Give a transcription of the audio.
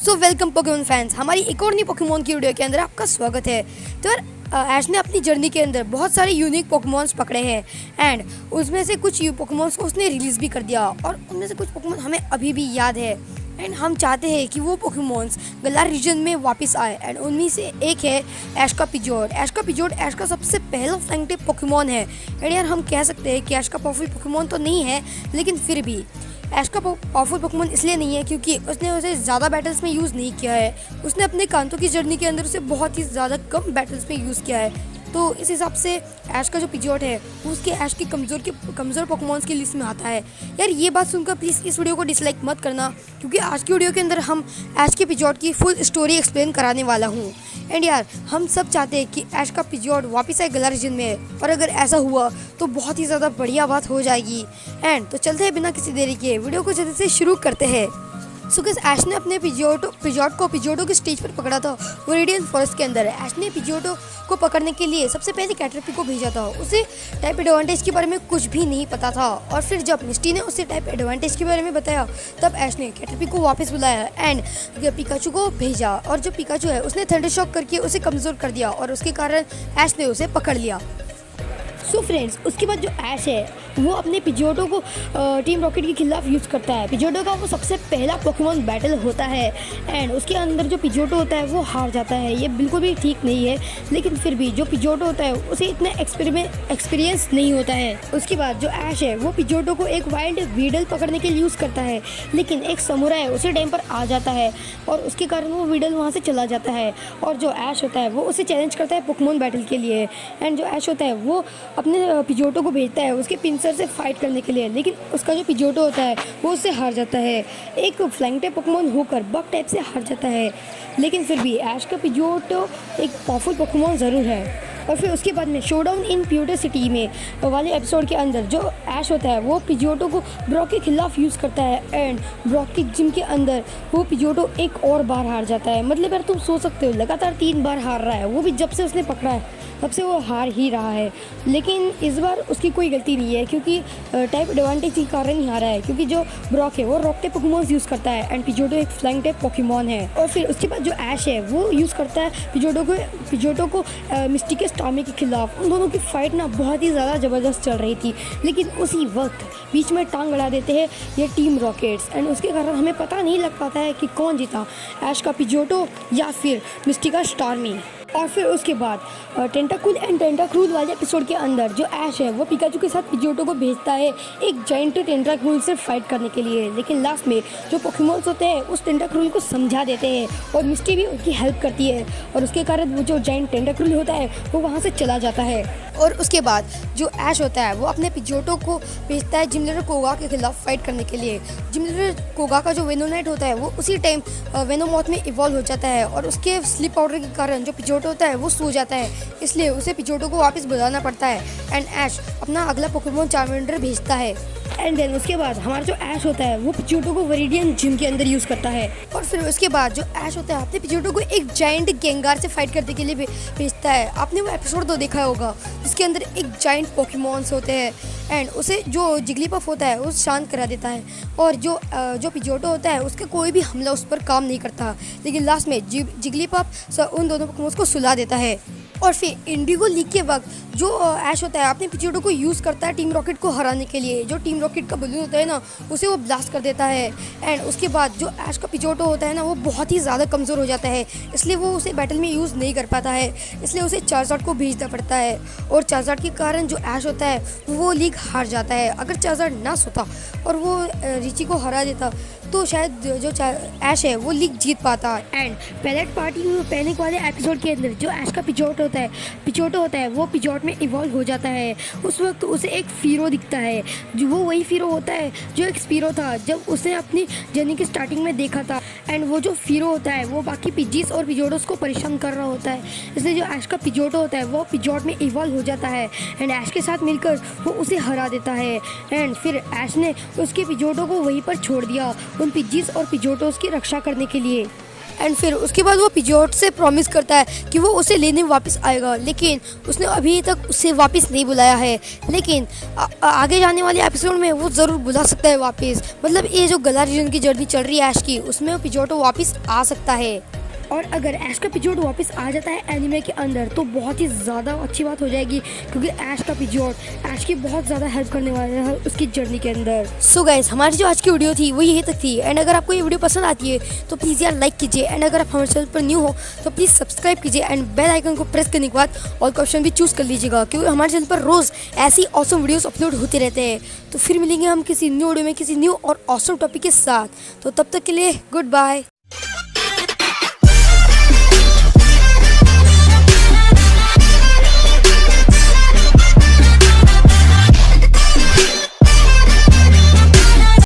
So welcome Pokemon fans, हमारी एक और नई पोकेमॉन की वीडियो के अंदर आपका स्वागत है। तो यार ऐश ने अपनी जर्नी के अंदर बहुत सारे यूनिक पोकेमॉन्स पकड़े हैं एंड उसमें से कुछ पोकेमॉन्स को उसने रिलीज़ भी कर दिया और उनमें से कुछ पोकेमॉन हमें अभी भी याद है एंड हम चाहते हैं कि वो पोकेमॉन्स गलार रीजन में वापस आए। एंड उनमें से एक है ऐश का पिजोड। ऐश का सबसे पहला फ्लाइंग टाइप पोकेमॉन है एंड यार हम कह सकते हैं कि ऐश का पावरफुल पोकेमॉन तो नहीं है, लेकिन फिर भी ऐश का पावरफुल पोकेमॉन इसलिए नहीं है क्योंकि उसने उसे ज़्यादा बैटल्स में यूज़ नहीं किया है। उसने अपने कांतों की जर्नी के अंदर उसे बहुत ही ज़्यादा कम बैटल्स में यूज़ किया है। तो इस हिसाब से ऐश का जो पिजोट है वो उसके ऐश के कमज़ोर पोकेमॉन्स की लिस्ट में आता है। यार ये बात सुनकर प्लीज़ इस वीडियो को डिसलाइक मत करना, क्योंकि आज की वीडियो के अंदर हम ऐश के पिजोट की फुल स्टोरी एक्सप्लेन कराने वाला हूँ। एंड यार हम सब चाहते हैं कि ऐश का पिजोट वापस आए गलार रीजन में, और अगर ऐसा हुआ तो बहुत ही ज़्यादा बढ़िया बात हो जाएगी। एंड तो चलते हैं बिना किसी देरी के वीडियो को जल्दी से शुरू करते हैं। सो गाइस, ऐश ने अपने पिजोटो के स्टेज पर पकड़ा था वोरेडियन फॉरेस्ट के अंदर। ऐश ने पिजोटो को पकड़ने के लिए सबसे पहले कैटरपी को भेजा था। उसे टाइप एडवांटेज के बारे में कुछ भी नहीं पता था, और फिर जब मिस्टी ने उसे टाइप एडवांटेज के बारे में बताया तब ऐश ने कैटरपी को वापस बुलाया एंड पिकाचू को भेजा। और जो पिकाचू है उसने थंडर शॉक करके उसे कमज़ोर कर दिया और उसके कारण ऐश ने उसे पकड़ लिया। सो फ्रेंड्स, उसके बाद जो ऐश है वो अपने पिजोटो को टीम रॉकेट के खिलाफ यूज़ करता है। पिजोटो का वो सबसे पहला पोकेमॉन बैटल होता है एंड उसके अंदर जो पिजोटो होता है वो हार जाता है। ये बिल्कुल भी ठीक नहीं है, लेकिन फिर भी जो पिजोटो होता है उसे इतना एक्सपीरियंस नहीं होता है। उसके बाद जो ऐश है वो पिजोटो को एक वाइल्ड वीडल पकड़ने के लिए यूज़ करता है, लेकिन एक समुराई उसी टाइम पर आ जाता है और उसके कारण वो वीडल वहाँ से चला जाता है। और जो ऐश होता है वो उसे चैलेंज करता है पोकेमॉन बैटल के लिए। एंड जो ऐश होता है वो अपने पिजोटो को भेजता है उसके पिंसर से फाइट करने के लिए, लेकिन उसका जो पिजोटो होता है वो उससे हार जाता है। एक फ्लाइंग टाइप पोकेमॉन होकर बग टाइप से हार जाता है, लेकिन फिर भी ऐश का पिजोटो एक पावरफुल पोकेमॉन ज़रूर है। और फिर उसके बाद में शोडाउन इन प्यूटर सिटी में वाले एपिसोड के अंदर जो ऐश होता है वो पिजोटो को ब्रॉक के खिलाफ यूज़ करता है एंड ब्रॉक के जिम के अंदर वो पिजोटो एक और बार हार जाता है। मतलब यार तुम सोच सकते हो, लगातार 3 बार हार रहा है, वो भी जब से उसने पकड़ा है तब से वो हार ही रहा है। लेकिन इस बार उसकी कोई गलती नहीं है, क्योंकि टाइप एडवांटेज के कारण ही हारा है, क्योंकि जो ब्रॉक है वो रॉक टाइप पोकेमॉन्स यूज़ करता है एंड पिजोटो एक फ्लाइंग टाइप पोकेमॉन है। और फिर उसके बाद जो ऐश है वो यूज़ करता है पिजोटो को मिस्टी के स्टामी के खिलाफ। उन दोनों की फाइट ना बहुत ही ज़्यादा ज़बरदस्त चल रही थी, लेकिन उसी वक्त बीच में टांग अड़ा देते हैं ये टीम रॉकेट्स एंड उसके कारण हमें पता नहीं लग पाता है कि कौन जीता, ऐश का पिजोटो या फिर मिस्टी का स्टार्मी। और फिर उसके बाद टेंटाकुल एंड टेंटाक्रूल वाले एपिसोड के अंदर जो ऐश है वो पिकाचू के साथ पिजोटो को भेजता है एक जाइंट टेंटाक्रूल से फाइट करने के लिए, लेकिन लास्ट में जो पोकेमॉन्स होते हैं उस टेंटाक्रूल को समझा देते हैं और मिस्टी भी उनकी हेल्प करती है, और उसके कारण वो जो जाइंट टेंटाक्रूल होता है वो वहाँ से चला जाता है। और उसके बाद जो ऐश होता है वो अपने पिजोटो को भेजता है जिम लीडर कोगा के खिलाफ फाइट करने के लिए। जिम लीडर कोगा का जो वेनोनाइट होता है वो उसी टाइम वेनोमॉथ में इवॉल्व हो जाता है, और उसके स्लीप पाउडर के कारण जो पिजोटो होता है वो सो जाता है, इसलिए उसे पिजोटो को वापस बुलाना पड़ता है एंड ऐश अपना अगला पोकेमॉन चार्मेंडर भेजता है। एंड देन उसके बाद हमारा जो ऐश होता है वो पिजोटो को वोरेडियन जिम के अंदर यूज़ करता है। और फिर उसके बाद जो ऐश होता है अपने पिजोटो को एक जाइंट गेंगार से फाइट करने के लिए भेजता है। आपने वो एपिसोड तो देखा होगा जिसके अंदर एक जाइंट पोकेमॉन्स होते हैं एंड उसे जो जिगलीपफ होता है वो शांत करा देता है, और जो पिजोटो होता है उसका कोई भी हमला उस पर काम नहीं करता, लेकिन लास्ट में जिगलीपफ उन दोनों पोकेमॉन्स को सुला देता है। और फिर इंडिगो लीग के वक्त जो ऐश होता है अपने पिजोटो को यूज़ करता है टीम रॉकेट को हराने के लिए। जो टीम रॉकेट का बलून होता है ना उसे वो ब्लास्ट कर देता है एंड उसके बाद जो ऐश का पिजोटो होता है ना वो बहुत ही ज़्यादा कमज़ोर हो जाता है, इसलिए वो उसे बैटल में यूज़ नहीं कर पाता है, इसलिए उसे चार्जार्ड को भेजना पड़ता है। और चार्जार्ड के कारण जो ऐश होता है वो लीग हार जाता है। अगर चार्जार्ड ना सोता और वो रिची को हरा देता तो शायद जो ऐश है वो लीग जीत पाता। एंड पैलेट पार्टी में पैनिक वाले एपिसोड के अंदर जो ऐश का पिजोटो होता है वो पिजोट में इवॉल्व हो जाता है। उस वक्त उसे एक फीरो दिखता है, जो वो वही फीरो होता है जो एक स्पीरो था जब उसने अपनी जर्नी की स्टार्टिंग में देखा था। एंड वो जो फीरो होता है वो बाकी पिजीस और पिजोटोस को परेशान कर रहा होता है, इसलिए जो ऐश का पिजोटो होता है वो पिजोट में इवॉल्व हो जाता है एंड ऐश के साथ मिलकर वो उसे हरा देता है। एंड फिर ऐश ने उसके पिजोटो को वहीं पर छोड़ दिया उन पिजीस और पिजोटोस की रक्षा करने के लिए। एंड फिर उसके बाद वो पिजोट से प्रॉमिस करता है कि वो उसे लेने वापस आएगा, लेकिन उसने अभी तक उसे वापस नहीं बुलाया है। लेकिन आगे जाने वाले एपिसोड में वो ज़रूर बुला सकता है वापस। मतलब ये जो गला रीजन की जर्नी चल रही है ऐश की, उसमें वो पिजोटो वापस आ सकता है। और अगर ऐश का पिजोट वापस आ जाता है एनिमे के अंदर तो बहुत ही ज़्यादा अच्छी बात हो जाएगी, क्योंकि ऐश का पिजोट ऐश की बहुत ज़्यादा हेल्प करने वाला है उसकी जर्नी के अंदर। सो गाइस, हमारी जो आज की वीडियो थी वो यही तक थी। एंड अगर आपको ये वीडियो पसंद आती है तो प्लीज़ यार लाइक कीजिए। एंड अगर आप हमारे चैनल पर न्यू हो तो प्लीज़ सब्सक्राइब कीजिए एंड बेल आइकन को प्रेस करने के बाद ऑल का ऑप्शन भी चूज़ कर लीजिएगा, क्योंकि हमारे चैनल पर रोज़ ऐसी ऑसम वीडियोज़ अपलोड होते रहते हैं। तो फिर मिलेंगे हम किसी न्यू वीडियो में किसी न्यू और ऑसम टॉपिक के साथ। तो तब तक के लिए गुड बाय।